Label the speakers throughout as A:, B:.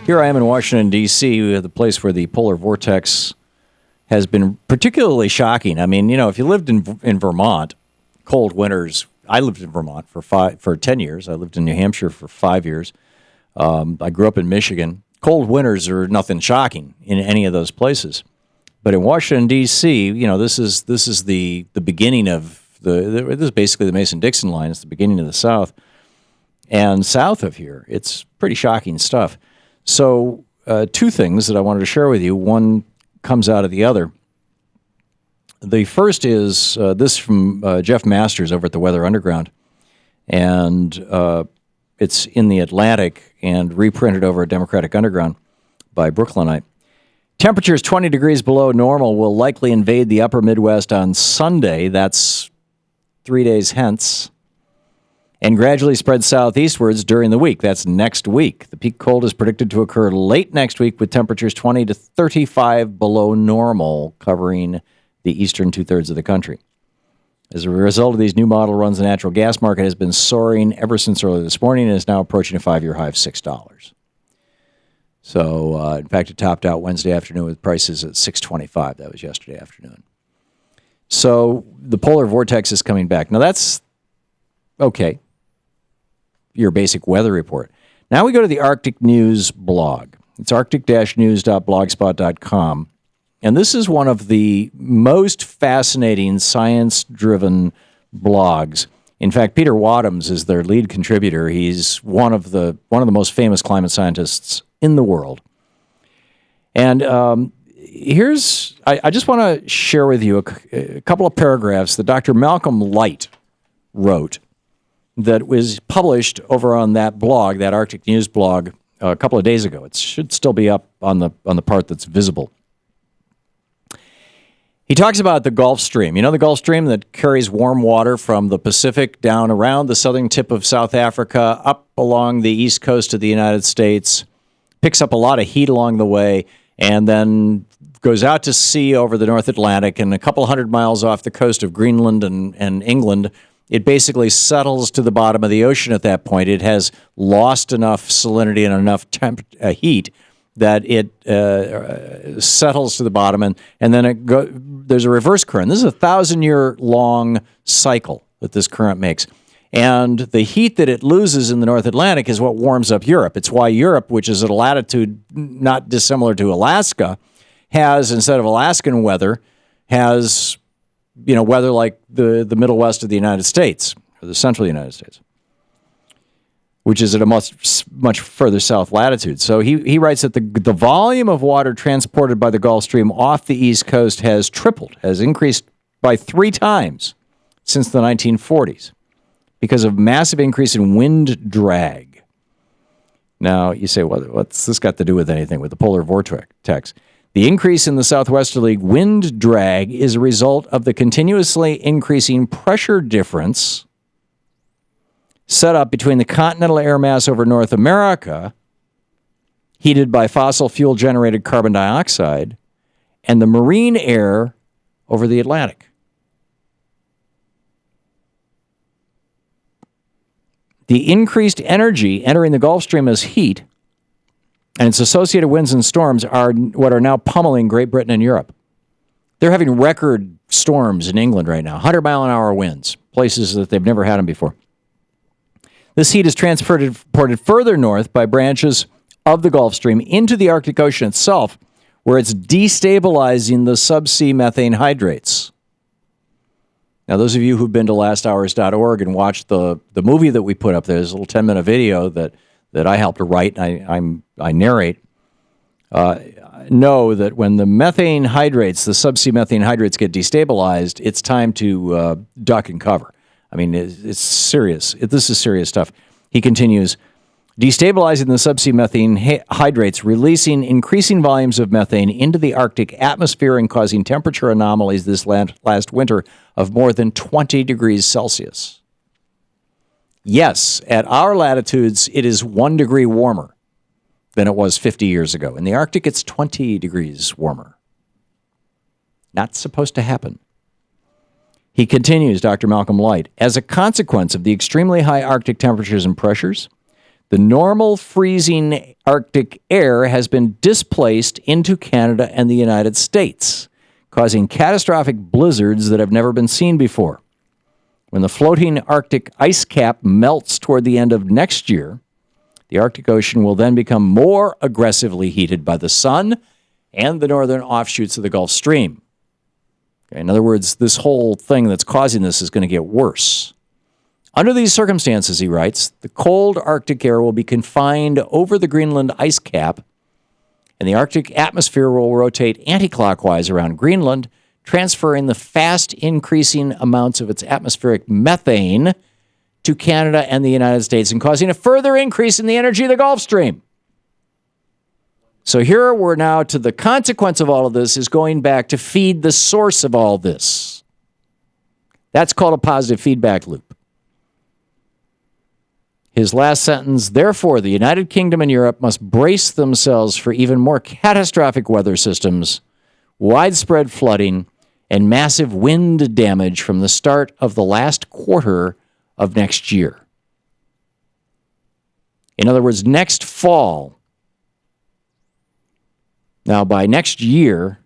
A: Here I am in Washington, D.C., the place where the Polar Vortex has been particularly shocking. I mean, if you lived in Vermont, cold winters. I lived in Vermont for 10 years. I lived in New Hampshire for 5 years. I grew up in Michigan. Cold winters are nothing shocking in any of those places. But in Washington, D.C., this is the beginning of this is basically the Mason-Dixon line. It's the beginning of the South. And south of here, it's pretty shocking stuff. So two things that I wanted to share with you. One comes out of the other. The first is this from Jeff Masters over at the Weather Underground. And it's in the Atlantic and reprinted over at Democratic Underground by Brooklynite. Temperatures 20 degrees below normal will likely invade the upper Midwest on Sunday. That's 3 days hence. And gradually spread southeastwards during the week. That's next week. The peak cold is predicted to occur late next week with temperatures 20 to 35 below normal, covering the eastern two-thirds of the country. As a result of these new model runs, the natural gas market has been soaring ever since early this morning and is now approaching a 5-year high of $6. So, in fact, it topped out Wednesday afternoon with prices at $6.25. That was yesterday afternoon. So, the polar vortex is coming back. Now, that's okay. Your basic weather report. Now we go to the Arctic News blog. It's arctic-news.blogspot.com. And this is one of the most fascinating science-driven blogs. In fact, Peter Wadhams is their lead contributor. He's one of the most famous climate scientists in the world. And I just want to share with you a couple of paragraphs that Dr. Malcolm Light wrote that was published over on that blog, that Arctic News blog, a couple of days ago. It should still be up on the part that's visible. He talks about the Gulf Stream. You know the Gulf Stream that carries warm water from the Pacific down around the southern tip of South Africa, up along the east coast of the United States, picks up a lot of heat along the way, and then goes out to sea over the North Atlantic, and a couple hundred miles off the coast of Greenland and England, it basically settles to the bottom of the ocean at that point. It has lost enough salinity and enough heat that it settles to the bottom, and then there's a reverse current. This is a 1,000-year-long cycle that this current makes. And the heat that it loses in the North Atlantic is what warms up Europe. It's why Europe, which is at a latitude not dissimilar to Alaska, has, instead of Alaskan weather, has weather like the Middle West of the United States, or the central United States, which is at a much further south latitude. So he writes that the volume of water transported by the Gulf Stream off the East Coast has tripled, has increased by 3 times since the 1940s because of massive increase in wind drag. Now, you say, well, what's this got to do with anything, with the polar vortex? The increase in the southwesterly wind drag is a result of the continuously increasing pressure difference set up between the continental air mass over North America, heated by fossil fuel-generated carbon dioxide, and the marine air over the Atlantic. The increased energy entering the Gulf Stream as heat and its associated winds and storms are what are now pummeling Great Britain and Europe. They're having record storms in England right now, 100-mile-an-hour winds, places that they've never had them before. This heat is transported further north by branches of the Gulf Stream into the Arctic Ocean itself, where it's destabilizing the subsea methane hydrates. Now, those of you who've been to lasthours.org and watched the movie that we put up there, there's a little 10-minute video that I helped to write and I narrate, know that when the methane hydrates, the subsea methane hydrates get destabilized, it's time to duck and cover. I mean, it's serious. This is serious stuff. He continues, destabilizing the subsea methane hydrates, releasing increasing volumes of methane into the Arctic atmosphere and causing temperature anomalies this last winter of more than 20 degrees Celsius. Yes, at our latitudes, it is 1 degree warmer than it was 50 years ago. In the Arctic, it's 20 degrees warmer. Not supposed to happen. He continues, Dr. Malcolm Light, as a consequence of the extremely high Arctic temperatures and pressures, The normal freezing Arctic air has been displaced into Canada and the United States, causing catastrophic blizzards that have never been seen before. When the floating Arctic ice cap melts toward the end of next year, the Arctic Ocean will then become more aggressively heated by the sun and the northern offshoots of the Gulf Stream. Okay, in other words, this whole thing that's causing this is going to get worse. Under these circumstances, he writes, the cold Arctic air will be confined over the Greenland ice cap, and the Arctic atmosphere will rotate anticlockwise around Greenland, transferring the fast increasing amounts of its atmospheric methane to Canada and the United States and causing a further increase in the energy of the Gulf Stream. So here we're now to the consequence of all of this is going back to feed the source of all this. That's called a positive feedback loop. His last sentence, therefore, the United Kingdom and Europe must brace themselves for even more catastrophic weather systems, widespread flooding, and massive wind damage from the start of the last quarter of next year. In other words, next fall. Now, by next year,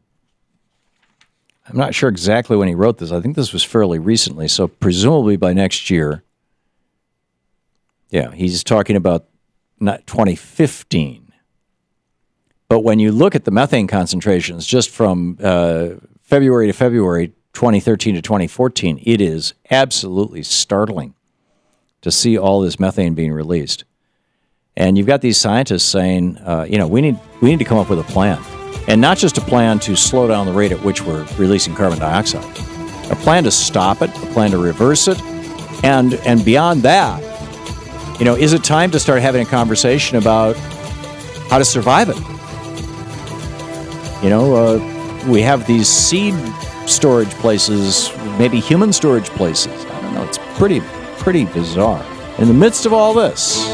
A: I'm not sure exactly when he wrote this. I think this was fairly recently, so presumably by next year. Yeah, he's talking about not 2015. But when you look at the methane concentrations just from February to February 2013 to 2014, it is absolutely startling to see all this methane being released. And you've got these scientists saying, we need to come up with a plan. And not just a plan to slow down the rate at which we're releasing carbon dioxide. A plan to stop it, a plan to reverse it, and beyond that, is it time to start having a conversation about how to survive it? We have these seed storage places, maybe human storage places. I don't know. It's pretty bizarre. In the midst of all this,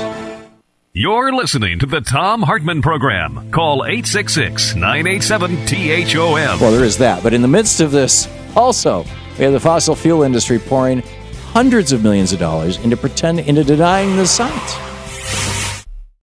B: you're listening to the Thom Hartmann Program. Call 866-987-THOM.
A: Well, there is that. But in the midst of this, also, we have the fossil fuel industry pouring hundreds of millions of dollars into denying the science.